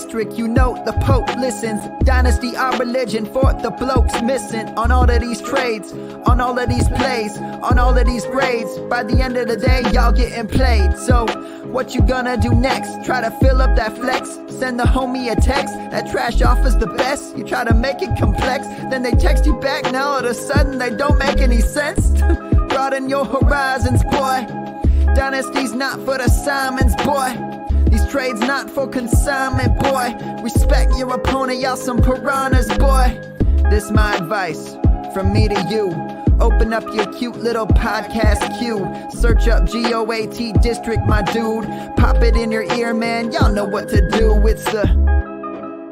district, you know the Pope listens. Dynasty, our religion, for the blokes missing. On all of these trades, on all of these plays, on all of these grades. By the end of the day, y'all getting played. So, what you gonna do next? Try to fill up that flex? Send the homie a text? That trash offer's the best? You try to make it complex, then they text you back. Now all of a sudden they don't make any sense. Broaden your horizons, boy. Dynasty's not for the Simons, boy. These trades not for consignment, boy. Respect your opponent, y'all some piranhas, boy. This my advice, from me to you. Open up your cute little podcast queue. Search up GOAT District, my dude. Pop it in your ear, man, y'all know what to do. It's the...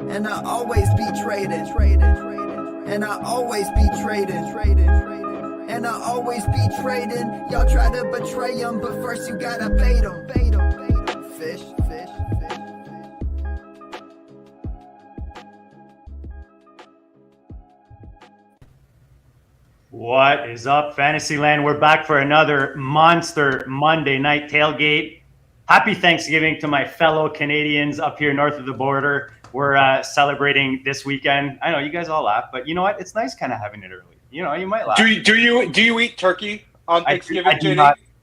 And I always be traded. And I always be traded. And I always be trading. Y'all try to betray them, but first you gotta bait them. Fish. What is up, Fantasyland? We're back for another monster Monday night tailgate. Happy Thanksgiving to my fellow Canadians up here north of the border. We're celebrating this weekend. I know you guys all laugh, but you know what? It's nice kind of having it early. You know, you might laugh. Do you eat turkey on Thanksgiving?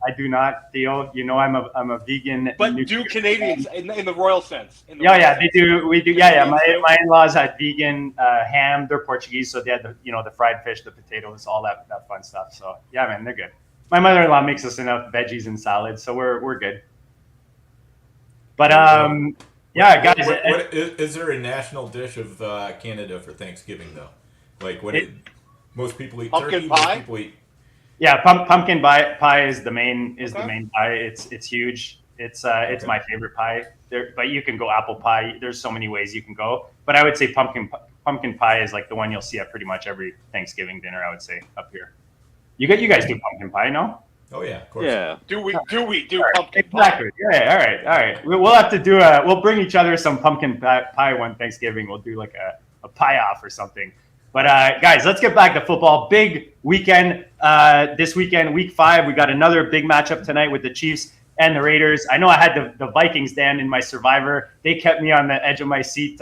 I do not, Theo. You know, I'm a vegan. But do Canadians in the royal sense? They do. We do. Yeah. My in-laws had vegan ham. They're Portuguese, so they had the fried fish, the potatoes, all that fun stuff. So yeah, man, they're good. My mother-in-law makes us enough veggies and salads, so we're good. But yeah, guys. What is there a national dish of Canada for Thanksgiving though? Like most people eat pumpkin turkey. pie? Most people eat. Yeah, pumpkin pie is the main pie. It's huge. It's my favorite pie. But you can go apple pie. There's so many ways you can go. But I would say pumpkin pie is like the one you'll see at pretty much every Thanksgiving dinner. I would say up here. You guys do pumpkin pie, no? Oh yeah, of course. Yeah. Do we do pumpkin pie? Exactly. Yeah. All right. We'll have to do we'll bring each other some pumpkin pie one Thanksgiving. We'll do like a pie off or something. But guys, let's get back to football. Big weekend this weekend, week 5. We got another big matchup tonight with the Chiefs and the Raiders. I know I had the Vikings, Dan, in my Survivor. They kept me on the edge of my seat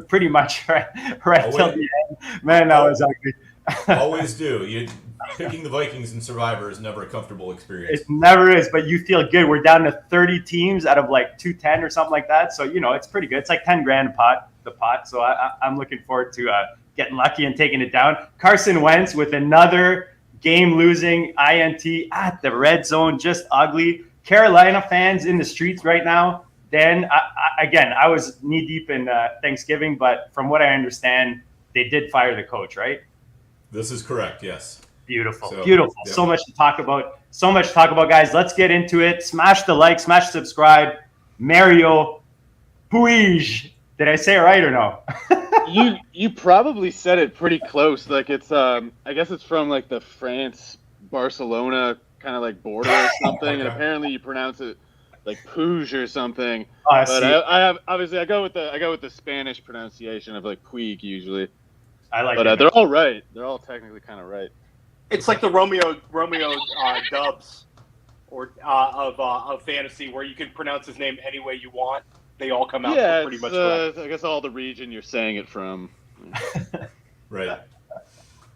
pretty much right till the end. Man, that was ugly. Always do. Picking the Vikings in Survivor is never a comfortable experience. It never is, but you feel good. We're down to 30 teams out of like 210 or something like that. So, it's pretty good. It's like 10 grand the pot. So I'm looking forward to getting lucky and taking it down. Carson Wentz with another game-losing INT at the red zone, just ugly. Carolina fans in the streets right now. Then, I was knee-deep in Thanksgiving, but from what I understand, they did fire the coach, right? This is correct, yes. Beautiful. Yeah. So much to talk about, guys. Let's get into it. Smash the like, smash subscribe. MARiO, PUiG. Did I say it right or no? You probably said it pretty close. Like it's I guess it's from like the France Barcelona kind of like border or something, okay. And apparently you pronounce it like PUiG or something. Oh, but I have obviously I go with the Spanish pronunciation of like PUiG usually. I like but it. They're all right. They're all technically kind of right. It's like the Romeo dubs or of fantasy where you can pronounce his name any way you want. They all come out pretty much correct. I guess all the region you're saying it from. Right.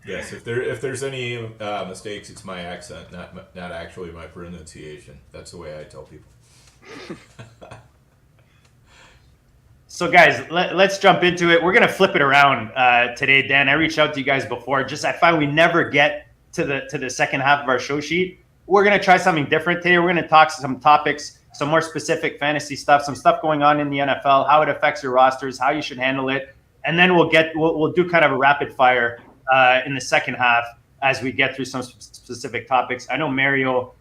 Yes. If there's any mistakes, it's my accent, not actually my pronunciation. That's the way I tell people. So, guys, let's jump into it. We're gonna flip it around today, Dan. I reached out to you guys before. I find we never get to the second half of our show sheet. We're gonna try something different today. We're gonna talk some topics, some more specific fantasy stuff, some stuff going on in the NFL, how it affects your rosters, how you should handle it, and then we'll do kind of a rapid fire in the second half as we get through some specific topics. I know MARiO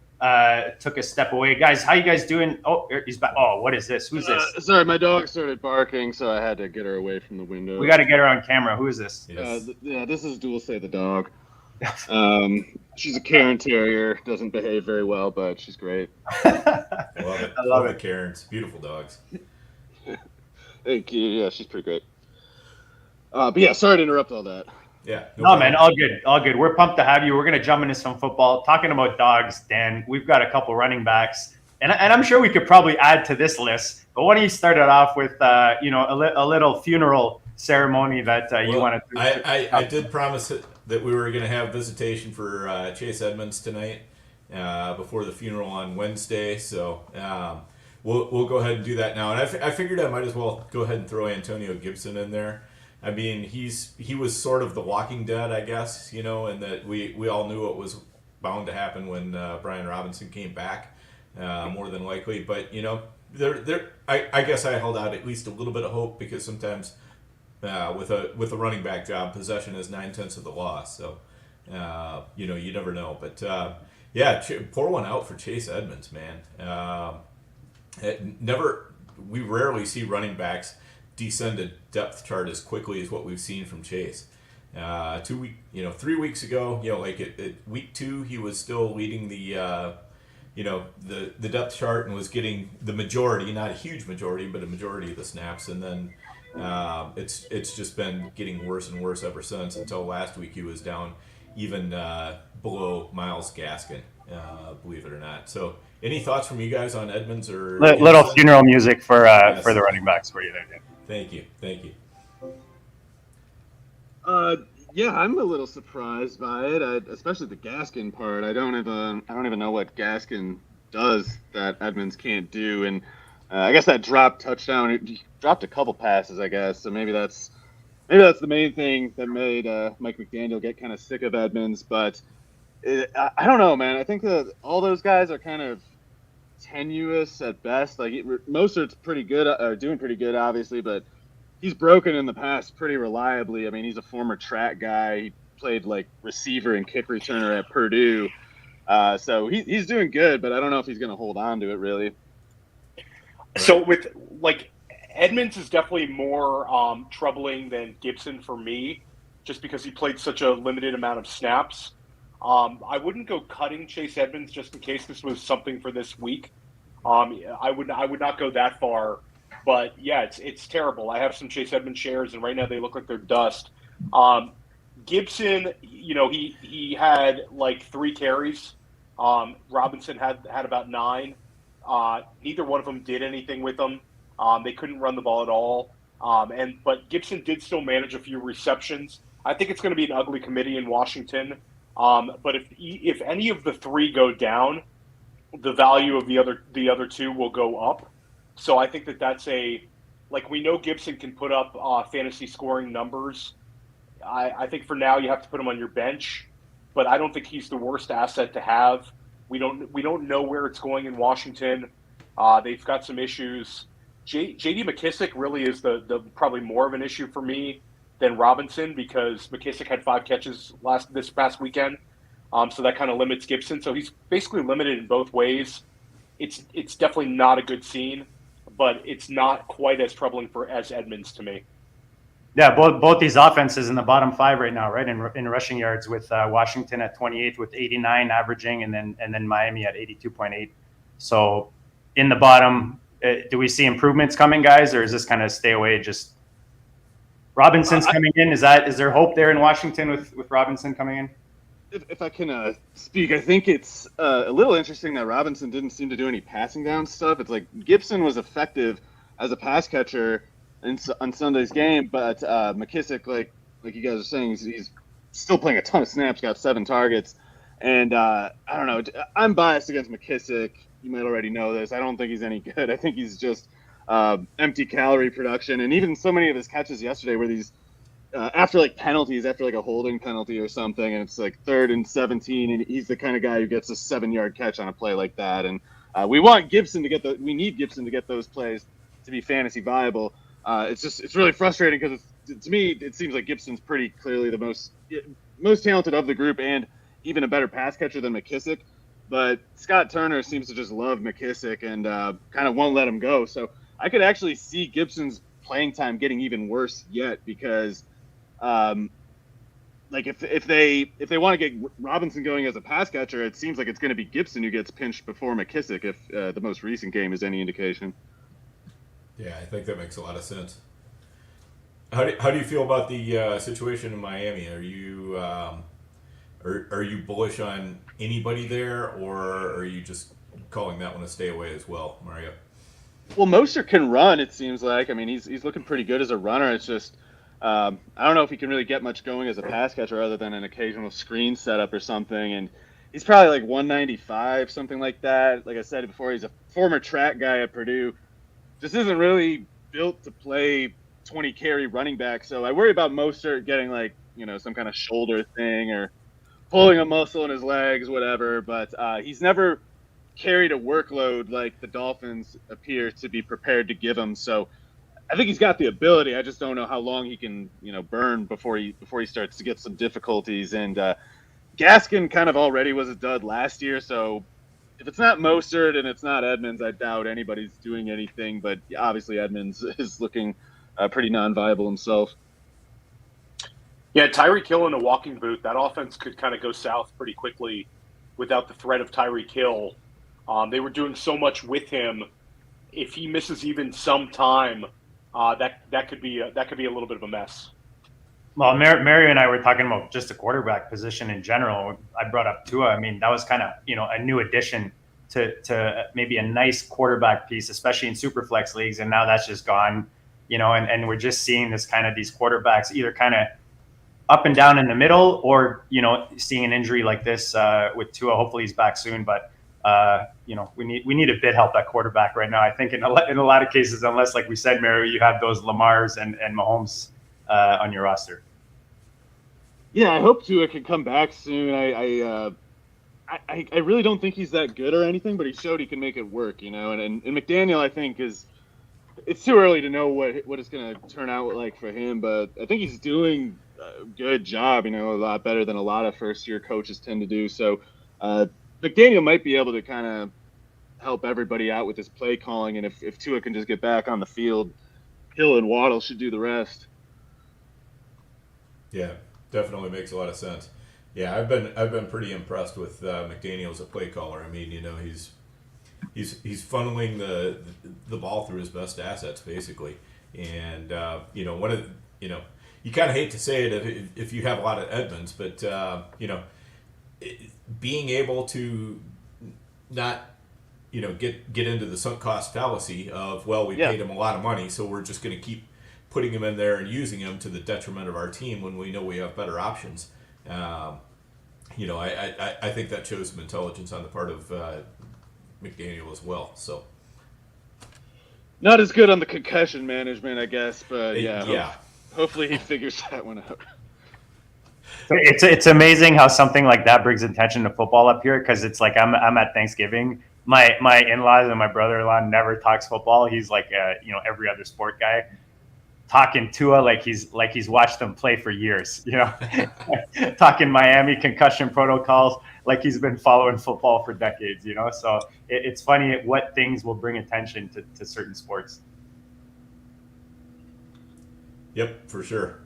took a step away. Guys, how you guys doing? Oh, he's back. Oh, what is this? Who's this? Sorry, my dog started barking, so I had to get her away from the window. We got to get her on camera. Who is this? Yes. This is Dulce the dog. She's a Cairn Terrier. Doesn't behave very well, but she's great. I love it. it. Cairns, beautiful dogs. Thank you. Yeah, she's pretty great. But yeah, sorry to interrupt all that. Yeah. No, man, all good. We're pumped to have you. We're gonna jump into some football. Talking about dogs, Dan. We've got a couple running backs and I'm sure we could probably add to this list. But why don't you start it off with a little funeral ceremony that you want to? I did promise that we were going to have visitation for Chase Edmonds tonight before the funeral on Wednesday. So we'll go ahead and do that now. And I figured I might as well go ahead and throw Antonio Gibson in there. I mean, he was sort of the Walking Dead, I guess, and that we all knew what was bound to happen when Brian Robinson came back, more than likely. But I guess I held out at least a little bit of hope, because sometimes with a running back job, possession is 9/10 of the law. So you never know. But pour one out for Chase Edmonds, man. We rarely see running backs descend a depth chart as quickly as what we've seen from Chase. 3 weeks ago, like at week 2, he was still leading the depth chart and was getting the majority, not a huge majority, but a majority of the snaps. And then it's just been getting worse and worse ever since, until last week he was down even below Myles Gaskin, believe it or not. So any thoughts from you guys on Edmonds or little funeral music for the running backs for you there, Dan? Thank you. Yeah, I'm a little surprised by it, especially the Gaskin part. I don't even know what Gaskin does that Edmonds can't do, and I guess that drop touchdown, he dropped a couple passes, I guess. So maybe that's the main thing that made Mike McDaniel get kind of sick of Edmonds. But I don't know, man. I think that all those guys are kind of tenuous at best. Like Mostert's pretty good, doing pretty good, obviously, but he's broken in the past pretty reliably. I mean, he's a former track guy. He played like receiver and kick returner at Purdue, so he's doing good. But I don't know if he's going to hold on to it really. So with Edmonds is definitely more troubling than Gibson for me, just because he played such a limited amount of snaps. I wouldn't go cutting Chase Edmonds just in case this was something for this week. I would not go that far, but yeah, it's terrible. I have some Chase Edmonds shares, and right now they look like they're dust. Gibson, he had like 3 carries. Robinson had about 9. Neither one of them did anything with them. They couldn't run the ball at all. But Gibson did still manage a few receptions. I think it's going to be an ugly committee in Washington. But if any of the 3 go down, the value of the other 2 will go up. So I think that's we know Gibson can put up fantasy scoring numbers. I think for now you have to put him on your bench, but I don't think he's the worst asset to have. We don't know where it's going in Washington. They've got some issues. J.D. McKissick really is the probably more of an issue for me than Robinson, because McKissick had 5 catches this past weekend. So that kind of limits Gibson. So he's basically limited in both ways. It's definitely not a good scene, but it's not quite as troubling as Edmonds to me. Yeah, both these offenses in the bottom 5 right now, right, in rushing yards, with Washington at 28 with 89 averaging, and then Miami at 82.8. So in the bottom, do we see improvements coming, guys, or is this kind of stay away? Just Robinson's coming in. Is there hope there in Washington with Robinson coming in? If I can speak, I think it's a little interesting that Robinson didn't seem to do any passing down stuff. It's like Gibson was effective as a pass catcher on Sunday's game, but McKissick, like you guys are saying, he's still playing a ton of snaps, got 7 targets, and I don't know. I'm biased against McKissick. You might already know this. I don't think he's any good. I think he's just empty calorie production, and even so many of his catches yesterday were these after penalties, after a holding penalty or something, and it's 3rd and 17, and he's the kind of guy who gets a 7-yard catch on a play like that. And we need Gibson to get those plays to be fantasy viable. It's really frustrating because to me it seems like Gibson's pretty clearly the most talented of the group, and even a better pass catcher than McKissick. But Scott Turner seems to just love McKissick and kind of won't let him go. So I could actually see Gibson's playing time getting even worse yet, because if they want to get Robinson going as a pass catcher, it seems like it's going to be Gibson who gets pinched before McKissick, if the most recent game is any indication. Yeah, I think that makes a lot of sense. How do you feel about the situation in Miami? Are you bullish on anybody there, or are you just calling that one a stay away as well, MARiO. Well, Mostert can run, it seems like. I mean, he's looking pretty good as a runner. It's just I don't know if he can really get much going as a pass catcher other than an occasional screen setup or something. And he's probably like 195, something like that. Like I said before, he's a former track guy at Purdue. Just isn't really built to play 20 carry running back. So I worry about Mostert getting like, some kind of shoulder thing or pulling a muscle in his legs, whatever. But he's never carried a workload like the Dolphins appear to be prepared to give him. So I think he's got the ability. I just don't know how long he can, burn before he starts to get some difficulties. And Gaskin kind of already was a dud last year. So if it's not Mostert and it's not Edmonds, I doubt anybody's doing anything. But obviously Edmonds is looking pretty non-viable himself. Yeah, Tyreek Hill in a walking boot, that offense could kind of go south pretty quickly without the threat of Tyreek Hill. They were doing so much with him. If he misses even some time, that could be a little bit of a mess. Well, MARiO and I were talking about just the quarterback position in general. I brought up Tua. I mean, that was kind of a new addition to maybe a nice quarterback piece, especially in superflex leagues, and now that's just gone. And we're just seeing this kind of these quarterbacks either kind of up and down in the middle, or seeing an injury like this with Tua. Hopefully he's back soon, but we need a bit help at quarterback right now. I think in a lot of cases, unless, like we said, MARiO, you have those Lamars and Mahomes on your roster. Yeah, I hope Tua can come back soon. I really don't think he's that good or anything, but he showed he can make it work, And McDaniel, I think, it's too early to know what it's going to turn out like for him, but I think he's doing a good job, a lot better than a lot of first-year coaches tend to do. So McDaniel might be able to kind of help everybody out with his play calling, and if Tua can just get back on the field, Hill and Waddle should do the rest. Yeah, definitely makes a lot of sense. Yeah, I've been pretty impressed with McDaniel as a play caller. I mean, he's funneling the ball through his best assets basically, and one of you kind of hate to say it if you have a lot of Edmonds, but being able to not get into the sunk cost fallacy of we paid him a lot of money, so we're just going to keep putting him in there and using him to the detriment of our team when we know we have better options. I think that shows some intelligence on the part of McDaniel as well. So not as good on the concussion management, I guess, but yeah. Hopefully he figures that one out. It's amazing how something like that brings attention to football up here, because it's like I'm at Thanksgiving. My in-laws and my brother-in-law never talks football. He's like every other sport guy, talking Tua like he's watched them play for years. Talking Miami concussion protocols like he's been following football for decades. So it's funny what things will bring attention to certain sports. Yep, for sure.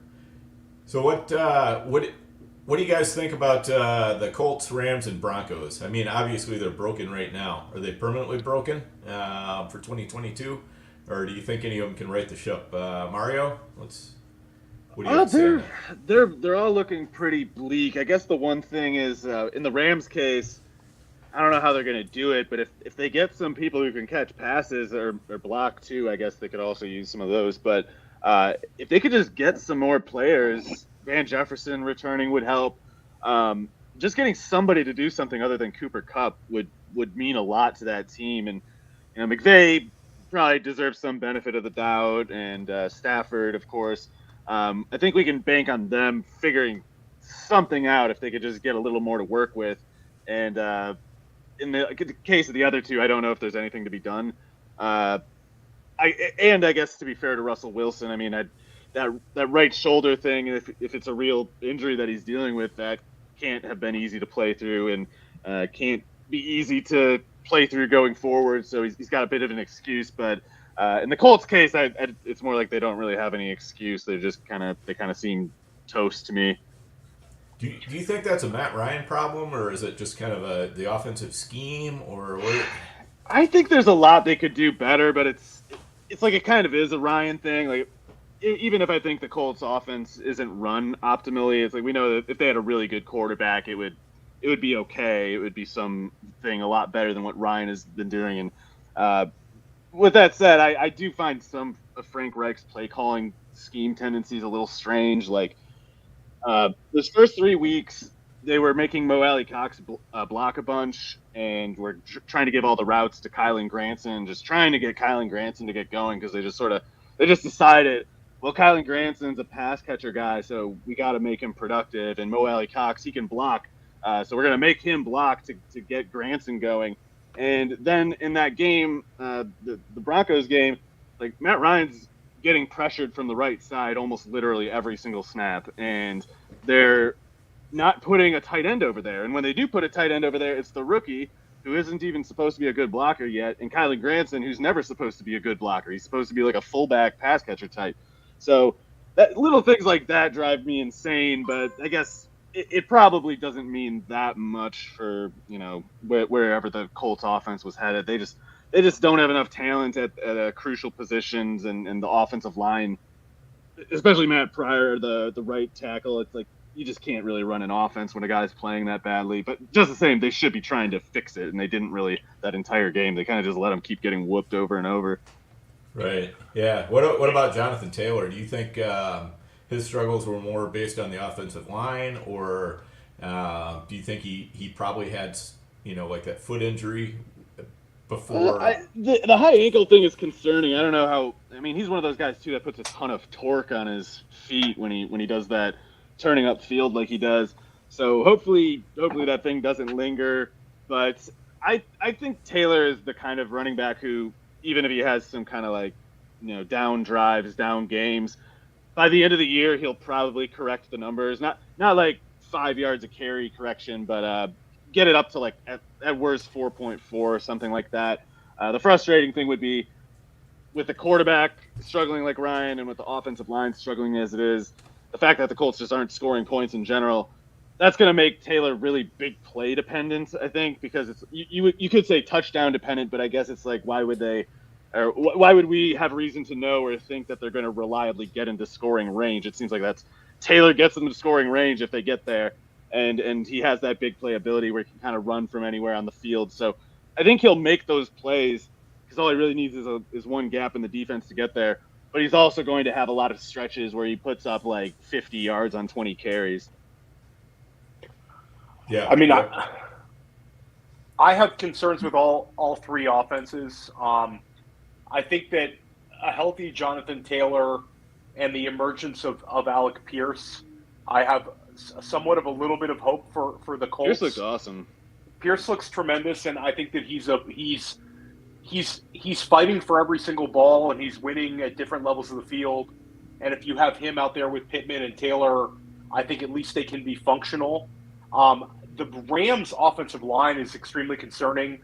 So what do you guys think about the Colts, Rams, and Broncos? I mean, obviously they're broken right now. Are they permanently broken for 2022, or do you think any of them can right the ship? MARiO, what do you have to say? They're all looking pretty bleak. I guess the one thing is in the Rams case, I don't know how they're going to do it, but if they get some people who can catch passes or block too, I guess they could also use some of those. But if they could just get some more players, Van Jefferson returning would help. Just getting somebody to do something other than Cooper Kupp would mean a lot to that team. And McVay probably deserves some benefit of the doubt, and Stafford, of course. I think we can bank on them figuring something out if they could just get a little more to work with. And in the case of the other two, I don't know if there's anything to be done. I guess to be fair to Russell Wilson, I mean, that right shoulder thing, if it's a real injury that he's dealing with, that can't have been easy to play through, and can't be easy to play through going forward. So he's got a bit of an excuse. But in the Colts case, it's more like they don't really have any excuse. They kind of seem toast to me. Do you think that's a Matt Ryan problem, or is it just kind of the offensive scheme, or what? I think there's a lot they could do better, but it's like it kind of is a Ryan thing. Like, even if I think the Colts offense isn't run optimally, it's like we know that if they had a really good quarterback, it would it would be okay. It would be something a lot better than what Ryan has been doing. And with that said, I do find some of Frank Reich's play calling scheme tendencies a little strange. Like those first 3 weeks, they were making Mo Alley Cox block a bunch, and were trying to give all the routes to Kylan Granson, just trying to get Kylan Granson to get going because they just decided, well, Kylan Granson's a pass catcher guy, so we got to make him productive, and Mo Alley Cox, he can block, so we're going to make him block to get Granson going. And then in that game, the Broncos game, like Matt Ryan's getting pressured from the right side almost literally every single snap, and they're not putting a tight end over there. And when they do put a tight end over there, it's the rookie who isn't even supposed to be a good blocker yet, and Kylan Granson, who's never supposed to be a good blocker. He's supposed to be like a fullback pass catcher type. So little things like that drive me insane, but I guess it probably doesn't mean that much for, wherever the Colts offense was headed. They just don't have enough talent at crucial positions, and the offensive line, especially Matt Pryor, the right tackle. It's like you just can't really run an offense when a guy's playing that badly. But just the same, they should be trying to fix it, and they didn't really that entire game. They kind of just let him keep getting whooped over and over. Right. Yeah. What about Jonathan Taylor? Do you think his struggles were more based on the offensive line, or do you think he probably had like that foot injury before? The high ankle thing is concerning. I don't know how. I mean, he's one of those guys too that puts a ton of torque on his feet when he does that turning up field like he does. So hopefully that thing doesn't linger. But I think Taylor is the kind of running back who, even if he has some kind of like down drives, down games, by the end of the year he'll probably correct the numbers. Not like 5 yards a carry correction, but get it up to like at worst 4.4 or something like that. The frustrating thing would be with the quarterback struggling like Ryan and with the offensive line struggling as it is, the fact that the Colts just aren't scoring points in general, that's going to make Taylor really big play dependent, I think, because it's you could say touchdown dependent, but I guess it's like why would we have reason to know or think that they're going to reliably get into scoring range? It seems like that's Taylor gets them to scoring range if they get there, and he has that big play ability where he can kind of run from anywhere on the field. So I think he'll make those plays because all he really needs is one gap in the defense to get there. But he's also going to have a lot of stretches where he puts up like 50 yards on 20 carries. Yeah. I mean, I have concerns with all three offenses. I think that a healthy Jonathan Taylor and the emergence of Alec Pierce, I have somewhat of a little bit of hope for the Colts. Pierce looks awesome. Pierce looks tremendous, and I think that he's fighting for every single ball, and he's winning at different levels of the field. And if you have him out there with Pittman and Taylor, I think at least they can be functional. The Rams' offensive line is extremely concerning.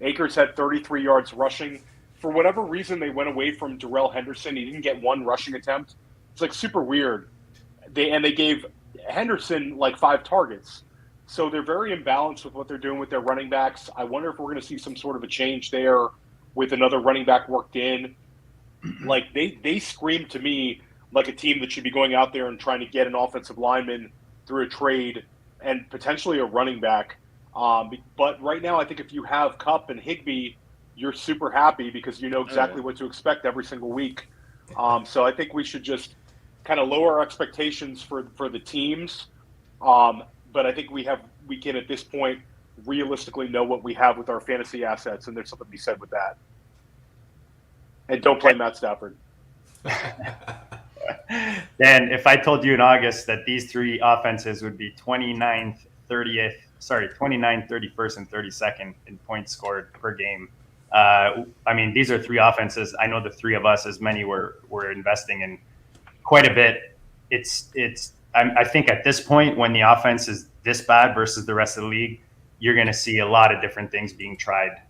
Akers had 33 yards rushing. For whatever reason, they went away from Darrell Henderson. He didn't get one rushing attempt. It's like super weird. They gave Henderson like 5 targets. So they're very imbalanced with what they're doing with their running backs. I wonder if we're going to see some sort of a change there with another running back worked in. Like they scream to me like a team that should be going out there and trying to get an offensive lineman through a trade and potentially a running back. But right now, I think if you have Kupp and Higbee, you're super happy because you know exactly what to expect every single week. So I think we should just kind of lower our expectations for the teams. But I think we can at this point realistically know what we have with our fantasy assets, and there's something to be said with that. And don't play Matt Stafford. Dan, if I told you in August that these three offenses would be 29th, 31st, and 32nd in points scored per game. I mean, these are three offenses. I know the three of us, as many we're investing in quite a bit. I think at this point, when the offense is this bad versus the rest of the league, you're going to see a lot of different things being tried.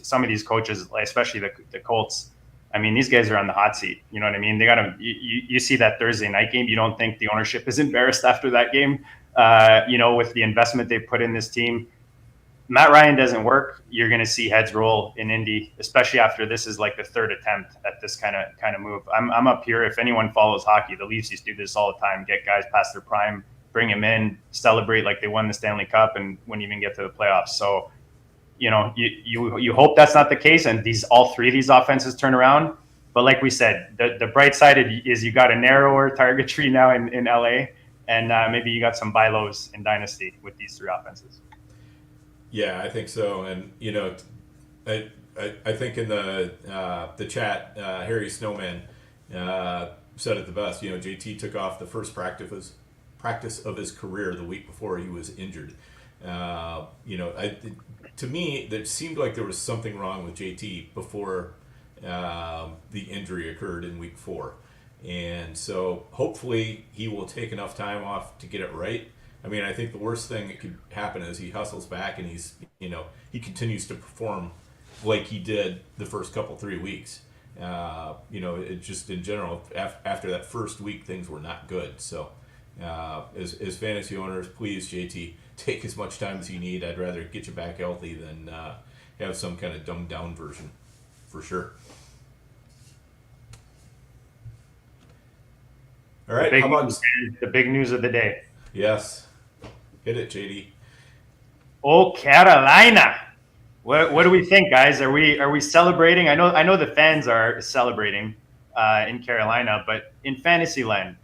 Some of these coaches, especially the Colts, I mean, these guys are on the hot seat. You know what I mean? They got to. You see that Thursday night game. You don't think the ownership is embarrassed after that game? With the investment they put in this team. Matt Ryan doesn't work. You're going to see heads roll in Indy, especially after this is like the third attempt at this kind of move. I'm up here. If anyone follows hockey, the Leafs used to do this all the time. Get guys past their prime, bring him in, celebrate like they won the Stanley Cup, and wouldn't even get to the playoffs. So, you hope that's not the case, and all three of these offenses turn around. But like we said, the bright side is you got a narrower target tree now in LA, and maybe you got some buy lows in Dynasty with these three offenses. Yeah, I think so. And I think in the chat, Harry Snowman said it the best. JT took off the first practice of his career the week before he was injured. To me, it seemed like there was something wrong with JT before the injury occurred in week 4. And so hopefully he will take enough time off to get it right. I mean, I think the worst thing that could happen is he hustles back and he continues to perform like he did the first 3 weeks. It just in general, after that first week, things were not good. So as fantasy owners, please, JT, take as much time as you need. I'd rather get you back healthy than have some kind of dumbed down version, for sure. All right, how about the big news of the day? Yes, hit it, JD. Oh, Carolina! What do we think, guys? Are we celebrating? I know the fans are celebrating in Carolina, but in fantasy land,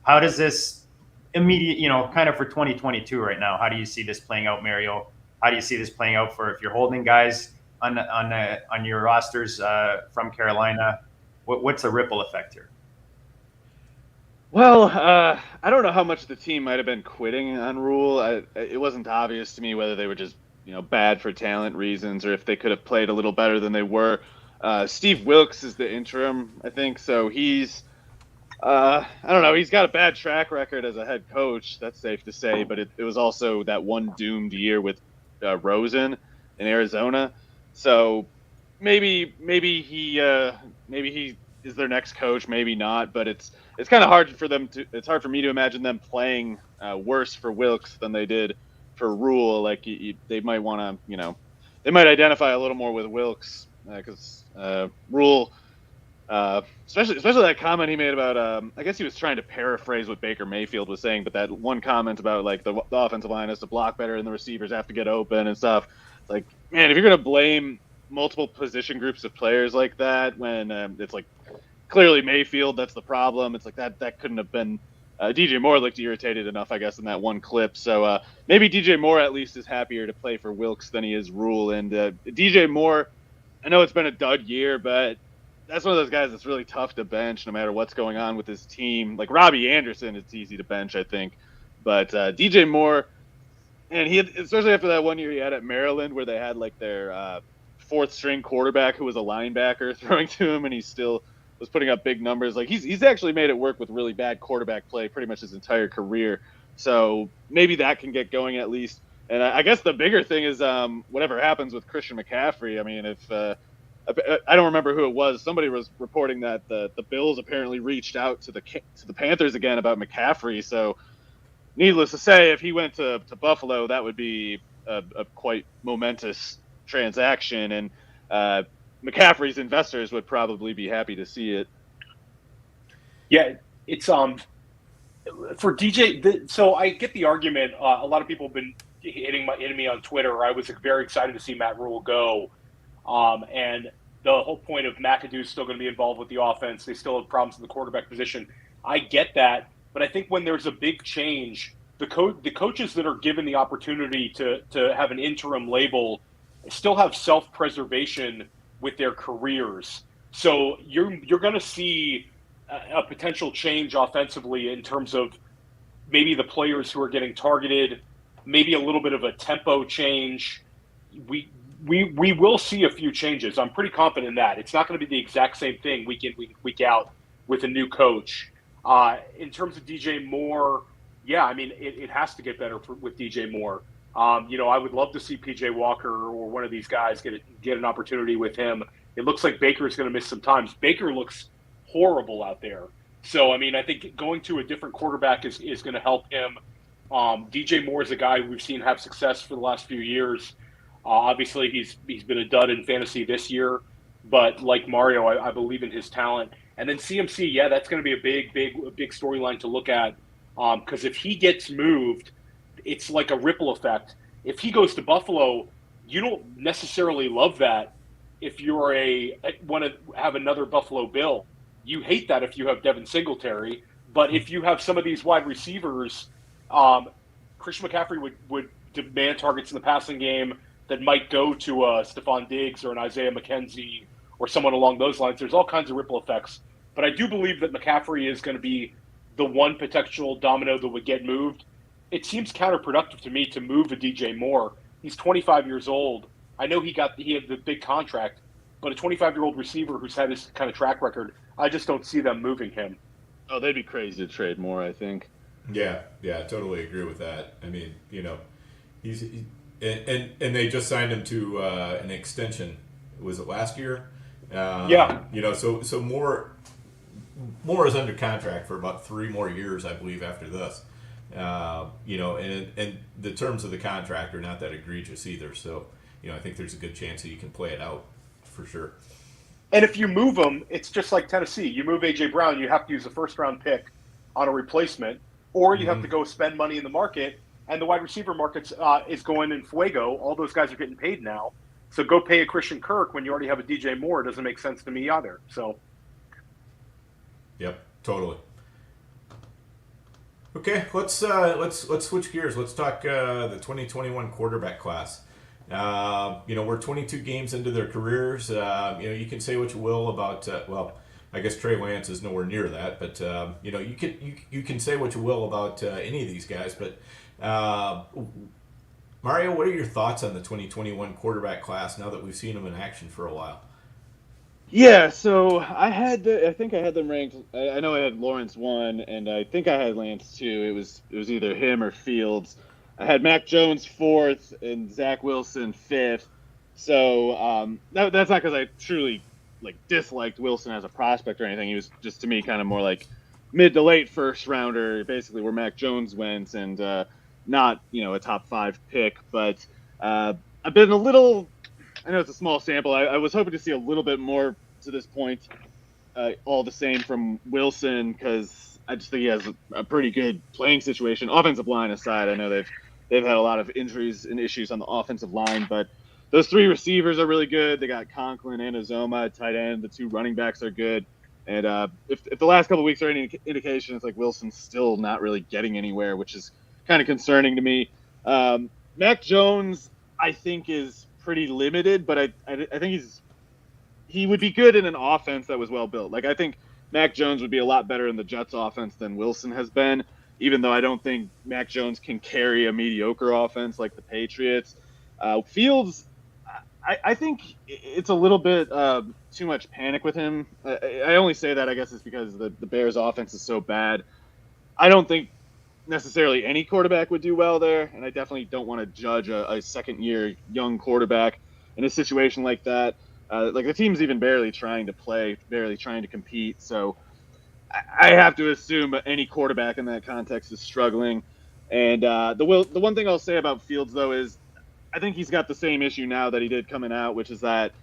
how does this immediate, kind of for 2022 right now? How do you see this playing out, MARiO? How do you see this playing out for if you're holding guys on your rosters from Carolina? What's the ripple effect here? Well, I don't know how much the team might have been quitting on Rule. It wasn't obvious to me whether they were just bad for talent reasons or if they could have played a little better than they were. Steve Wilkes is the interim, I think, so he's I don't know, he's got a bad track record as a head coach, that's safe to say, but it was also that one doomed year with Rosen in Arizona. So maybe he is their next coach, maybe not, but it's kind of hard for me to imagine them playing worse for Wilkes than they did for Rule. Like they might want to, they might identify a little more with Wilkes because Rule, especially that comment he made about, I guess he was trying to paraphrase what Baker Mayfield was saying, but that one comment about like the offensive line has to block better and the receivers have to get open and stuff. It's like, man, if you're gonna blame multiple position groups of players like that when it's like clearly Mayfield, that's the problem. It's like that couldn't have been. DJ Moore looked irritated enough, I guess, in that one clip. So maybe DJ Moore at least is happier to play for Wilkes than he is Rule. And DJ Moore, I know it's been a dud year, but that's one of those guys that's really tough to bench no matter what's going on with his team. Like Robbie Anderson, it's easy to bench, I think. But DJ Moore, and he had, especially after that one year he had at Maryland where they had like their fourth string quarterback who was a linebacker throwing to him, and he still was putting up big numbers. Like he's actually made it work with really bad quarterback play pretty much his entire career. So maybe that can get going at least. And I guess the bigger thing is whatever happens with Christian McCaffrey. I mean, if I don't remember who it was, somebody was reporting that the Bills apparently reached out to the Panthers again about McCaffrey. So needless to say, if he went to Buffalo, that would be a quite momentous transaction. And McCaffrey's investors would probably be happy to see it. Yeah, it's for DJ. So I get the argument. A lot of people have been hitting me on Twitter. I was very excited to see Matt Rule go, and the whole point of McAdoo's still going to be involved with the offense. They still have problems in the quarterback position. I get that, but I think when there's a big change, the coaches that are given the opportunity to have an interim label still have self-preservation with their careers. So you're going to see a potential change offensively in terms of maybe the players who are getting targeted, maybe a little bit of a tempo change. We will see a few changes. I'm pretty confident in that. It's not going to be the exact same thing week in, week out with a new coach. In terms of DJ Moore, yeah, I mean, it has to get better with DJ Moore. I would love to see PJ Walker or one of these guys get an opportunity with him. It looks like Baker's going to miss some times. Baker looks horrible out there. So, I mean, I think going to a different quarterback is going to help him. DJ Moore is a guy we've seen have success for the last few years. Obviously, he's been a dud in fantasy this year. But like MARiO, I believe in his talent. And then CMC, yeah, that's going to be a big storyline to look at. Because if he gets moved, it's like a ripple effect. If he goes to Buffalo, you don't necessarily love that if you're want to have another Buffalo Bill. You hate that if you have Devin Singletary. But if you have some of these wide receivers, Christian McCaffrey would demand targets in the passing game that might go to Stephon Diggs or an Isaiah McKenzie or someone along those lines. There's all kinds of ripple effects. But I do believe that McCaffrey is going to be the one potential domino that would get moved. It seems counterproductive to me to move a DJ Moore. He's 25 years old. I know he had the big contract, but a 25-year-old receiver who's had this kind of track record, I just don't see them moving him. Oh, they'd be crazy to trade Moore, I think. Yeah, totally agree with that. I mean, and they just signed him to an extension. Was it last year? Yeah. So Moore is under contract for about 3 more years, I believe, after this. And the terms of the contract are not that egregious either. So, I think there's a good chance that you can play it out for sure. And if you move him, it's just like Tennessee. You move A.J. Brown, you have to use a first-round pick on a replacement, or you have to go spend money in the market, and the wide receiver market is going in fuego. All those guys are getting paid now. So go pay a Christian Kirk when you already have a DJ Moore. It doesn't make sense to me either. So. Yep, totally. Okay, let's switch gears. Let's talk the 2021 quarterback class. We're 22 games into their careers. You can say what you will about I guess Trey Lance is nowhere near that, but you can say what you will about any of these guys. But MARiO, what are your thoughts on the 2021 quarterback class now that we've seen them in action for a while? Yeah, so I think I had them ranked. I know I had Lawrence 1, and I think I had Lance 2. It was either him or Fields. I had Mac Jones 4th and Zach Wilson 5th. So that's not because I truly disliked Wilson as a prospect or anything. He was just, to me, kind of more like mid to late first rounder, basically where Mac Jones went, and not a top 5 pick. But I've been a little. I know it's a small sample. I was hoping to see a little bit more to this point, all the same from Wilson, because I just think he has a pretty good playing situation. Offensive line aside, I know they've had a lot of injuries and issues on the offensive line, but those 3 receivers are really good. They got Conklin and Uzomah, tight end. The 2 running backs are good. And if the last couple of weeks are any indication, it's like Wilson's still not really getting anywhere, which is kind of concerning to me. Mac Jones, I think, is pretty limited, but I think he would be good in an offense that was well built. I think Mac Jones would be a lot better in the Jets offense than Wilson has been, even though I don't think Mac Jones can carry a mediocre offense like the Patriots. Fields, I think it's a little bit too much panic with him. I only say that, I guess, is because the Bears offense is so bad. I don't think necessarily any quarterback would do well there, and I definitely don't want to judge a second-year young quarterback in a situation like that. The team's even barely trying to play, barely trying to compete, so I have to assume any quarterback in that context is struggling. And the one thing I'll say about Fields, though, is I think he's got the same issue now that he did coming out, which is that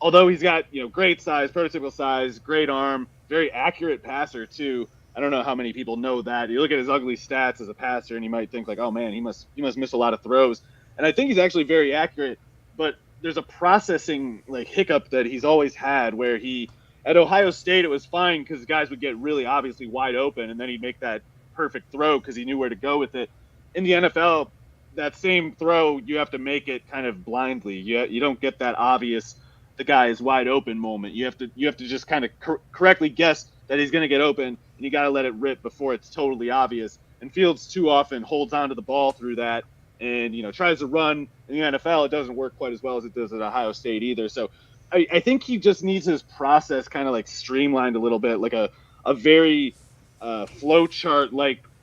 although he's got great size, prototypical size, great arm, very accurate passer too. I don't know how many people know that. You look at his ugly stats as a passer, and you might think oh man, he must miss a lot of throws. And I think he's actually very accurate, but there's a processing hiccup that he's always had where at Ohio State it was fine because guys would get really obviously wide open, and then he'd make that perfect throw because he knew where to go with it. In the NFL, that same throw you have to make it kind of blindly. You don't get that obvious the guy is wide open moment. You have to just kind of correctly guess that he's going to get open, and you got to let it rip before it's totally obvious. And Fields too often holds onto the ball through that and, tries to run in the NFL. It doesn't work quite as well as it does at Ohio State either. So I think he just needs his process kind of streamlined a little bit, like a very flow chart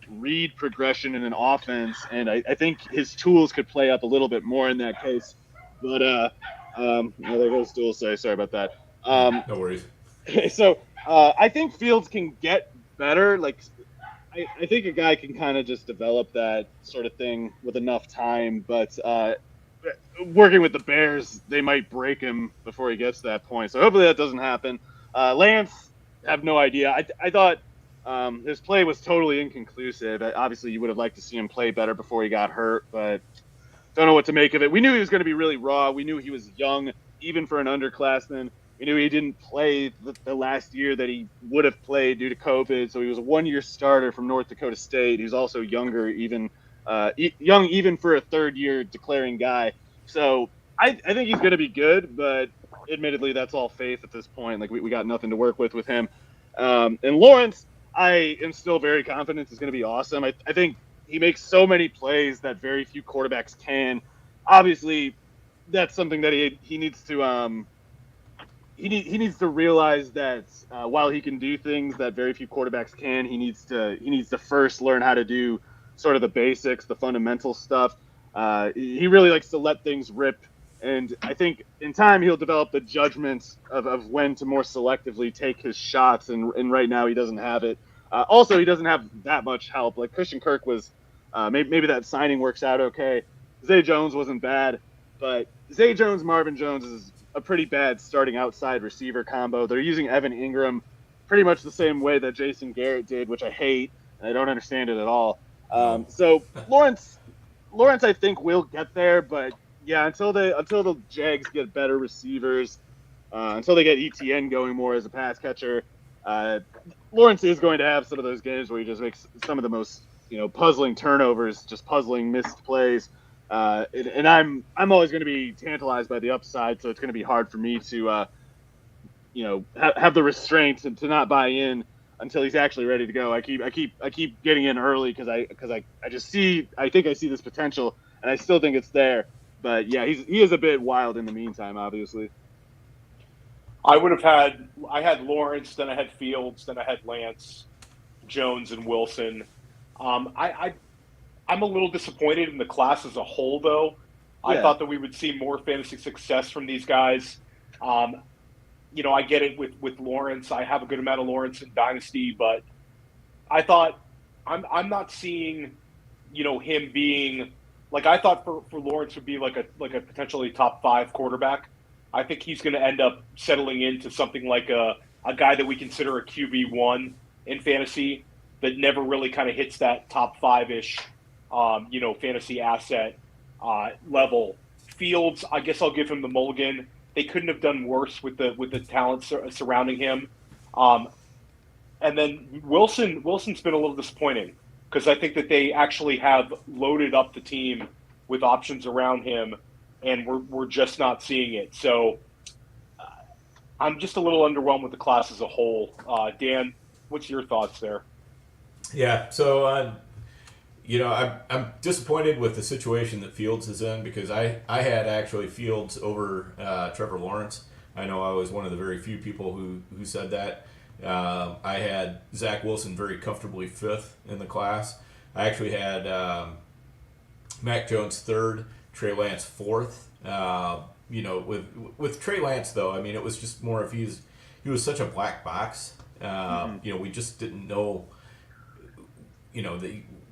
read progression in an offense. And I think his tools could play up a little bit more in that case. But there goes Dulce. Sorry about that. No worries. So I think Fields can get better. I think a guy can kind of just develop that sort of thing with enough time. But working with the Bears, they might break him before he gets to that point. So hopefully that doesn't happen. Lance, I have no idea. I thought His play was totally inconclusive. Obviously, you would have liked to see him play better before he got hurt, but don't know what to make of it. We knew he was going to be really raw. We knew he was young, even for an underclassman. We knew he didn't play the last year that he would have played due to COVID, so he was a one-year starter from North Dakota State. He's also younger, even young even for a third-year declaring guy. So I think he's going to be good, but admittedly, that's all faith at this point. Like we got nothing to work with him. And Lawrence, I am still very confident is going to be awesome. I think he makes so many plays that very few quarterbacks can. Obviously, that's something that he needs to he needs to realize that while he can do things that very few quarterbacks can, he needs to first learn how to do sort of the basics, the fundamental stuff. He really likes to let things rip, and I think in time he'll develop the judgment of when to more selectively take his shots, and right now he doesn't have it. Also, he doesn't have that much help. Like Christian Kirk was, maybe that signing works out okay. Zay Jones wasn't bad, but Zay Jones, Marvin Jones is a pretty bad starting outside receiver combo. They're using Evan Ingram pretty much the same way that Jason Garrett did, which I hate, and I don't understand it at all. So Lawrence, I think will get there, but yeah, until the Jags get better receivers, until they get ETN going more as a pass catcher, Lawrence is going to have some of those games where he just makes some of the most puzzling turnovers, just puzzling missed plays. And I'm always going to be tantalized by the upside, so it's going to be hard for me to have the restraint to not buy in until he's actually ready to go. I keep getting in early because I think I see this potential, and I still think it's there. But yeah, he is a bit wild in the meantime, obviously. I had Lawrence, then I had Fields, then I had Lance, Jones, and Wilson. I'm a little disappointed in the class as a whole, though. I thought that we would see more fantasy success from these guys. I get it with Lawrence. I have a good amount of Lawrence in Dynasty, but I thought I'm not seeing, him being like I thought for Lawrence would be like a potentially top 5 quarterback. I think he's going to end up settling into something like a guy that we consider a QB1 in fantasy that never really kind of hits that top 5-ish. Fantasy asset level. Fields, I guess I'll give him the mulligan. They couldn't have done worse with the talent surrounding him. And then Wilson's been a little disappointing because I think that they actually have loaded up the team with options around him, and we're just not seeing it. So I'm just a little underwhelmed with the class as a whole. Dan, what's your thoughts there? Yeah, so I'm disappointed with the situation that Fields is in because I had actually Fields over Trevor Lawrence. I know I was one of the very few people who said that. I had Zach Wilson very comfortably 5th in the class. I actually had Mac Jones 3rd, Trey Lance 4th. With Trey Lance though, I mean it was just more of he was such a black box. We just didn't know.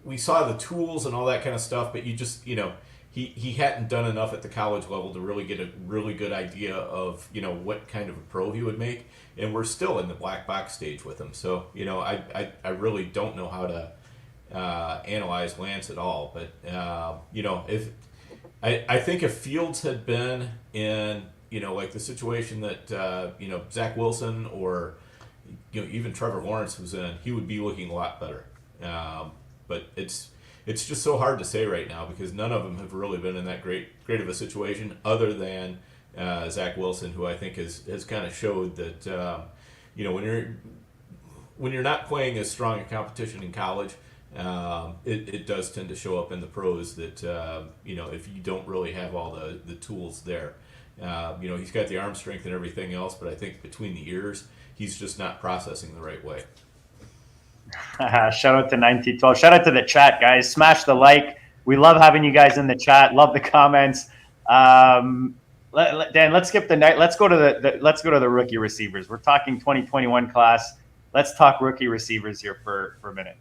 We saw the tools and all that kind of stuff, but you just, he hadn't done enough at the college level to really get a really good idea of, what kind of a pro he would make. And we're still in the black box stage with him. So, I really don't know how to analyze Lance at all. But, I think if Fields had been in, like the situation that, Zach Wilson or, even Trevor Lawrence was in, he would be looking a lot better. But it's just so hard to say right now because none of them have really been in that great of a situation other than Zach Wilson, who I think has kind of showed that when you're not playing as strong a competition in college, it does tend to show up in the pros that if you don't really have all the tools there. He's got the arm strength and everything else, but I think between the ears, he's just not processing the right way. Shout out to 1912. Shout out to the chat, guys. Smash the like. We love having you guys in the chat. Love the comments. Dan, let's skip the night. Let's go to the rookie receivers. We're talking 2021 class. Let's talk rookie receivers here for a minute.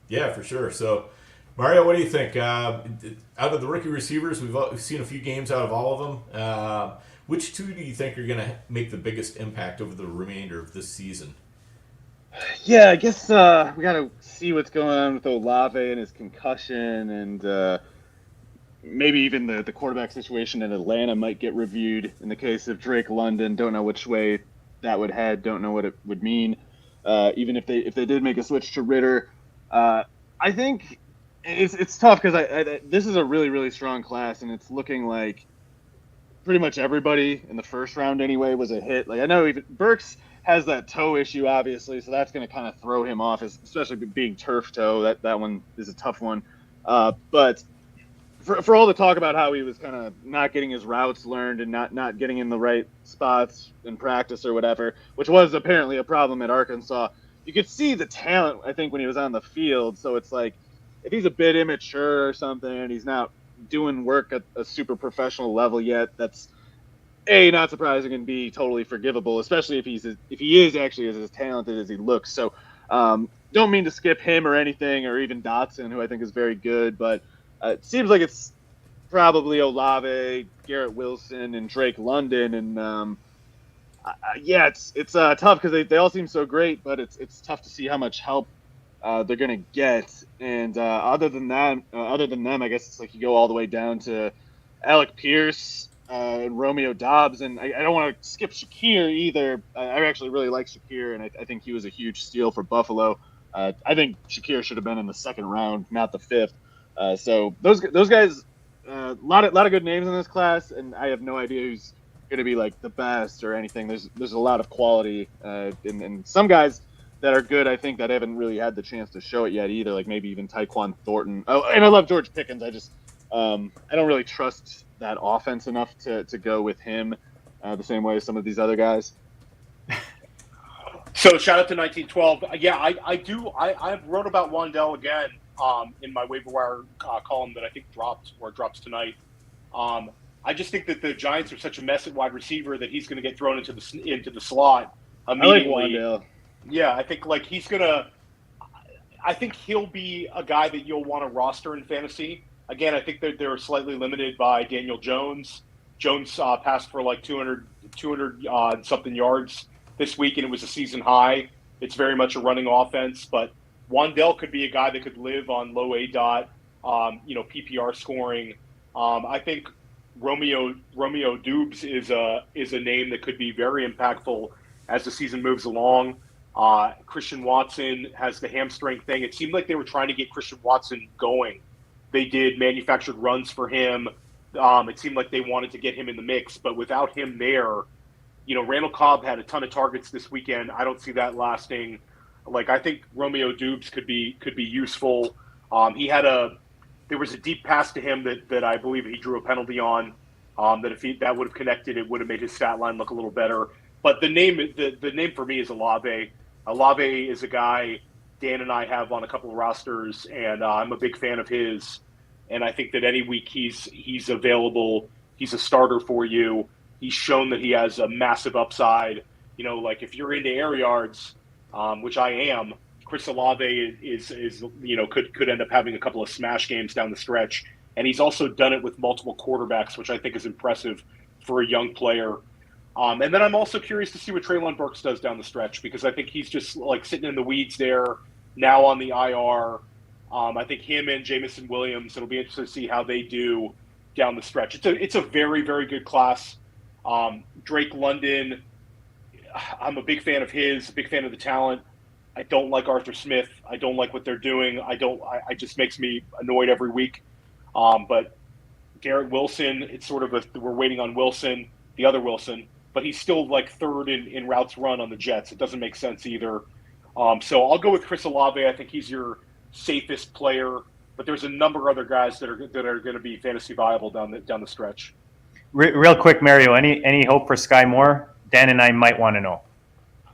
Yeah, for sure. So, MARiO, what do you think? Out of the rookie receivers, we've seen a few games out of all of them. Which two do you think are going to make the biggest impact over the remainder of this season? Yeah, I guess we got to see what's going on with Olave and his concussion, and maybe even the quarterback situation in Atlanta might get reviewed in the case of Drake London. Don't know which way that would head. Don't know what it would mean. Even if they did make a switch to Ritter, I think it's tough because this is a really, really strong class, and it's looking like pretty much everybody in the first round anyway was a hit. Like, I know even Burks has that toe issue, obviously, so that's going to kind of throw him off, especially being turf toe. That one is a tough one. But for all the talk about how he was kind of not getting his routes learned and not getting in the right spots in practice or whatever, which was apparently a problem at Arkansas, you could see the talent, I think, when he was on the field. So it's like, if he's a bit immature or something and he's not doing work at a super professional level yet, that's A, not surprising, and B, totally forgivable, especially if he is actually as talented as he looks. So don't mean to skip him or anything, or even Dotson, who I think is very good, but it seems like it's probably Olave, Garrett Wilson, and Drake London, and yeah, it's tough because they all seem so great, but it's tough to see how much help they're gonna get. And other than them, I guess it's like you go all the way down to Alec Pierce and Romeo Doubs, and I don't want to skip Shakir either. I actually really like Shakir, and I think he was a huge steal for Buffalo. I think Shakir should have been in the second round, not the fifth. So those guys, a lot of good names in this class, and I have no idea who's going to be like the best or anything. There's a lot of quality, and some guys that are good, I think, that haven't really had the chance to show it yet either. Like maybe even Tyquan Thornton. Oh, and I love George Pickens. I just I don't really trust that offense enough to go with him the same way as some of these other guys. So shout out to 1912. Yeah, I do. I wrote about Wandell again in my waiver wire column that I think drops tonight. I just think that the Giants are such a mess at wide receiver that he's going to get thrown into the slot immediately. I like Wandell. Yeah, I think like he's gonna. I think he'll be a guy that you'll want to roster in fantasy. Again, I think that they're slightly limited by Daniel Jones. Jones passed for like 200 something yards this week, and it was a season high. It's very much a running offense, but Wandell could be a guy that could live on low ADOT, PPR scoring. I think Romeo Doubs is a name that could be very impactful as the season moves along. Christian Watson has the hamstring thing. It seemed like they were trying to get Christian Watson going. They did manufactured runs for him. It seemed like they wanted to get him in the mix, but without him there, Randall Cobb had a ton of targets this weekend. I don't see that lasting. Like, I think Romeo Doubs could be useful. There was a deep pass to him that I believe he drew a penalty on. That if that would have connected, it would have made his stat line look a little better. But the name for me is Olave. Olave is a guy Dan and I have on a couple of rosters, and I'm a big fan of his. And I think that any week he's available, he's a starter for you. He's shown that he has a massive upside. Like if you're into air yards, which I am, Chris Olave is could end up having a couple of smash games down the stretch. And he's also done it with multiple quarterbacks, which I think is impressive for a young player. And then I'm also curious to see what Treylon Burks does down the stretch, because I think he's just like sitting in the weeds there now on the IR. I think him and Jamison Williams, it'll be interesting to see how they do down the stretch. It's a very, very good class. Drake London, I'm a big fan of his, a big fan of the talent. I don't like Arthur Smith. I don't like what they're doing. I just makes me annoyed every week. But Garrett Wilson, it's sort of we're waiting on Wilson, the other Wilson, but he's still like third in routes run on the Jets. It doesn't make sense either. So I'll go with Chris Olave. I think he's your safest player, but there's a number of other guys that are going to be fantasy viable down the stretch. Real quick, MARiO, any hope for Sky Moore? Dan and I might want to know.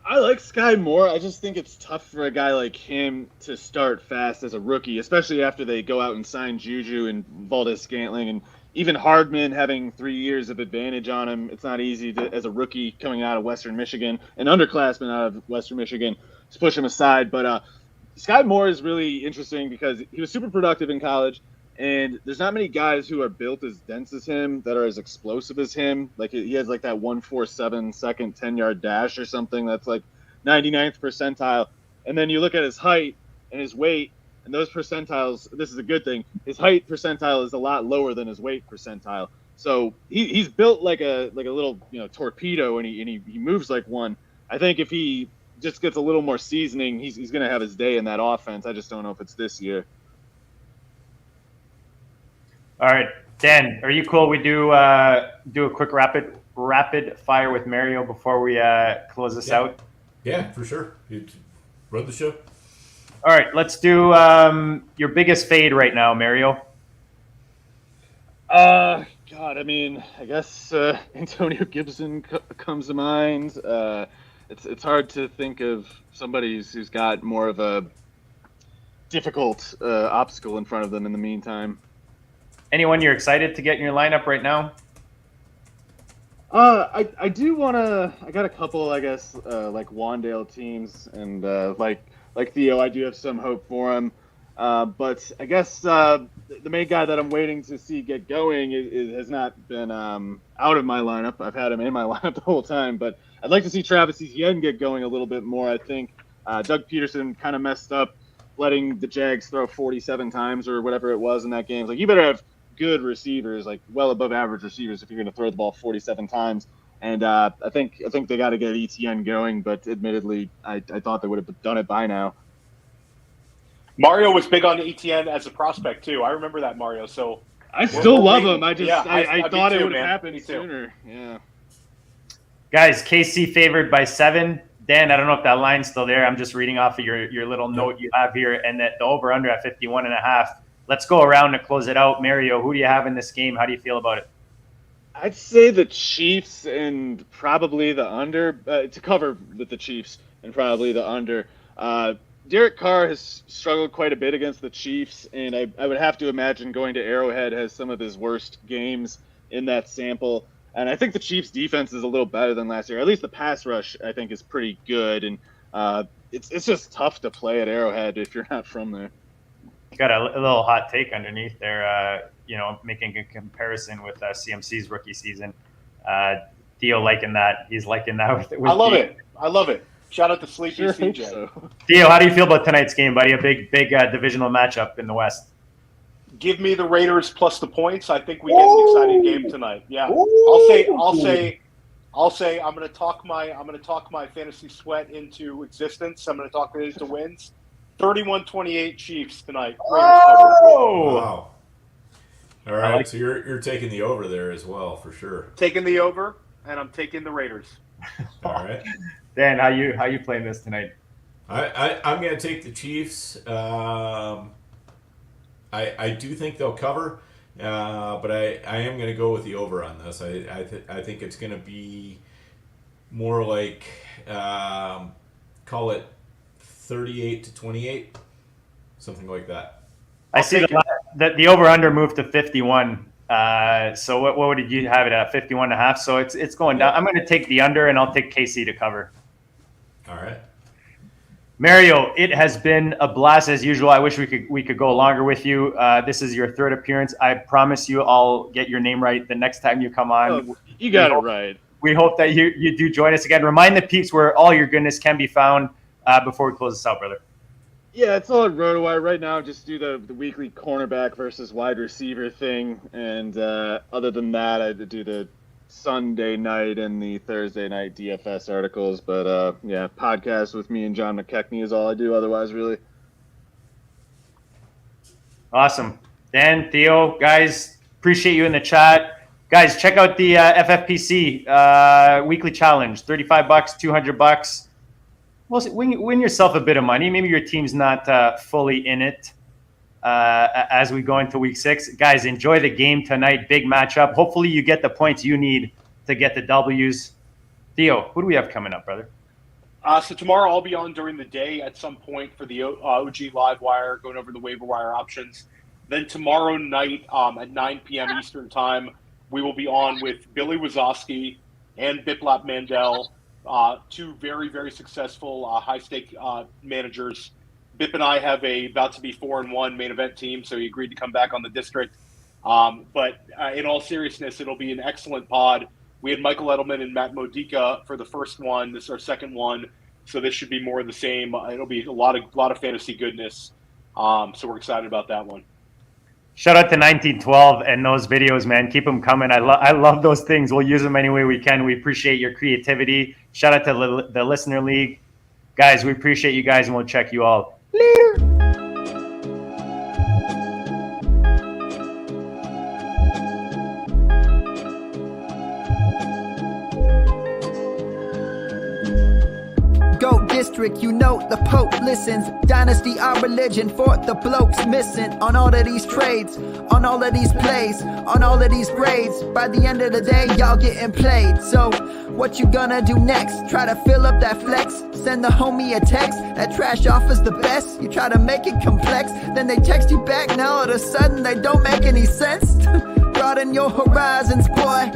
I like Sky Moore. I just think it's tough for a guy like him to start fast as a rookie, especially after they go out and sign Juju and Valdez-Scantling, and even Hardman having 3 years of advantage on him. It's not easy as a rookie coming out of Western Michigan, an underclassman out of Western Michigan, to push him aside. But Sky Moore is really interesting because he was super productive in college, and there's not many guys who are built as dense as him that are as explosive as him. Like, he has like that 1.47 second 10-yard dash or something that's like 99th percentile. And then you look at his height and his weight, and those percentiles. This is a good thing. His height percentile is a lot lower than his weight percentile. So he's built like a little torpedo, and he moves like one. I think if he just gets a little more seasoning, he's going to have his day in that offense. I just don't know if it's this year. All right, Dan, are you cool? We do a quick rapid fire with MARiO before we close this out. Yeah, for sure. You run the show. All right, let's do your biggest fade right now, MARiO. God, I mean, I guess Antonio Gibson comes to mind. It's hard to think of somebody who's got more of a difficult obstacle in front of them in the meantime. Anyone you're excited to get in your lineup right now? I do want to. I got a couple, I guess, like Wandale teams, and like Theo, I do have some hope for him. But I guess the main guy that I'm waiting to see get going has not been out of my lineup. I've had him in my lineup the whole time, but I'd like to see Travis Etienne get going a little bit more. I think Doug Peterson kind of messed up letting the Jags throw 47 times or whatever it was in that game. It's like, you better have good receivers, like well above average receivers, if you're going to throw the ball 47 times. And I think they got to get Etienne going, but admittedly, I thought they would have done it by now. MARiO was big on Etienne as a prospect too. I remember that, MARiO. So I still love him. I thought it would man. have happened sooner. Yeah. Guys, KC favored by 7. Dan, I don't know if that line's still there. I'm just reading off of your little note you have here, and that the over-under at 51.5. Let's go around to close it out. MARiO, who do you have in this game? How do you feel about it? I'd say the Chiefs and probably the under, to cover with the Chiefs and probably the under. Derek Carr has struggled quite a bit against the Chiefs, and I would have to imagine going to Arrowhead has some of his worst games in that sample. And I think the Chiefs' defense is a little better than last year. At least the pass rush, I think, is pretty good. And it's just tough to play at Arrowhead if you're not from there. Got a little hot take underneath there, making a comparison with CMC's rookie season. Theo liking that. He's liking that. With I love it. I love it. Shout out to Sleepy CJ. So. Theo, how do you feel about tonight's game, buddy? A big divisional matchup in the West. Give me the Raiders plus the points. I think we get an exciting game tonight. Yeah, I'll say I'm going to talk my fantasy sweat into existence. I'm going to talk it into wins. 31-28 Chiefs tonight. Oh! Wow. All right, so you're taking the over there as well for sure. Taking the over, and I'm taking the Raiders. All right. Dan, how you playing this tonight? I'm going to take the Chiefs. I do think they'll cover, but I am going to go with the over on this. I think it's going to be more like call it 38-28, something like that. I see the over under moved to 51. So what did you have it at? 51.5. So it's going down. I'm going to take the under, and I'll take KC to cover. All right. MARiO, it has been a blast as usual. I wish we could go longer with you. This is your third appearance. I promise you I'll get your name right the next time you come on. Oh, you got it right. We hope that you do join us again. Remind the peeps where all your goodness can be found before we close this out, brother. Yeah, it's all at Rotowire right now. Just do the weekly cornerback versus wide receiver thing. And other than that, I do the Sunday night and the Thursday night DFS articles. But yeah, podcast with me and John McKechnie is all I do otherwise, really. Awesome. Dan, Theo, guys, appreciate you in the chat. Guys, check out the FFPC weekly challenge, $35, $200. Well, win yourself a bit of money. Maybe your team's not fully in it as we go into week 6. Guys, enjoy the game tonight. Big matchup. Hopefully you get the points you need to get the W's. Theo, who do we have coming up, brother? So tomorrow I'll be on during the day at some point for the OG Live Wire, going over the waiver wire options. Then tomorrow night at 9 p.m. Eastern Time, we will be on with Billy Wazowski and Biplop Mandel. 2 very, very successful high-stake managers. Bip and I have about to be 4-1 main event team, so he agreed to come back on the district. But in all seriousness, it'll be an excellent pod. We had Michael Edelman and Matt Modica for the first one. This is our second one. So this should be more of the same. It'll be a lot of fantasy goodness. So we're excited about that one. Shout out to 1912 and those videos, man. Keep them coming. I love those things. We'll use them any way we can. We appreciate your creativity. Shout out to the Listener League. Guys, we appreciate you guys, and we'll check you all later. Go district, you know the Pope listens. Dynasty, our religion, for the blokes missing. On all of these trades, on all of these plays, on all of these grades. By the end of the day, y'all getting played. So, what you gonna do next? Try to fill up that flex? Send the homie a text? That trash offer's the best? You try to make it complex, then they text you back. Now all of a sudden, they don't make any sense. Broaden your horizons, boy.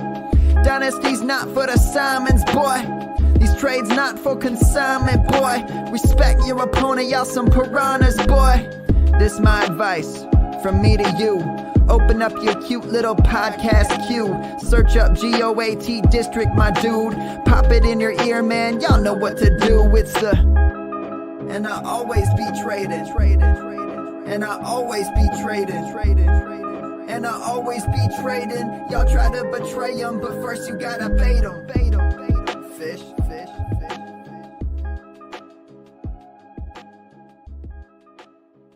Dynasty's not for the Simons, boy. These trades not for consignment, boy. Respect your opponent, y'all some piranhas, boy. This my advice, from me to you. Open up your cute little podcast queue. Search up GOAT District, my dude. Pop it in your ear, man, y'all know what to do. It's the... And I always be traded. And I always be traded. And I always be trading. Y'all try to betray them, but first you gotta bait them.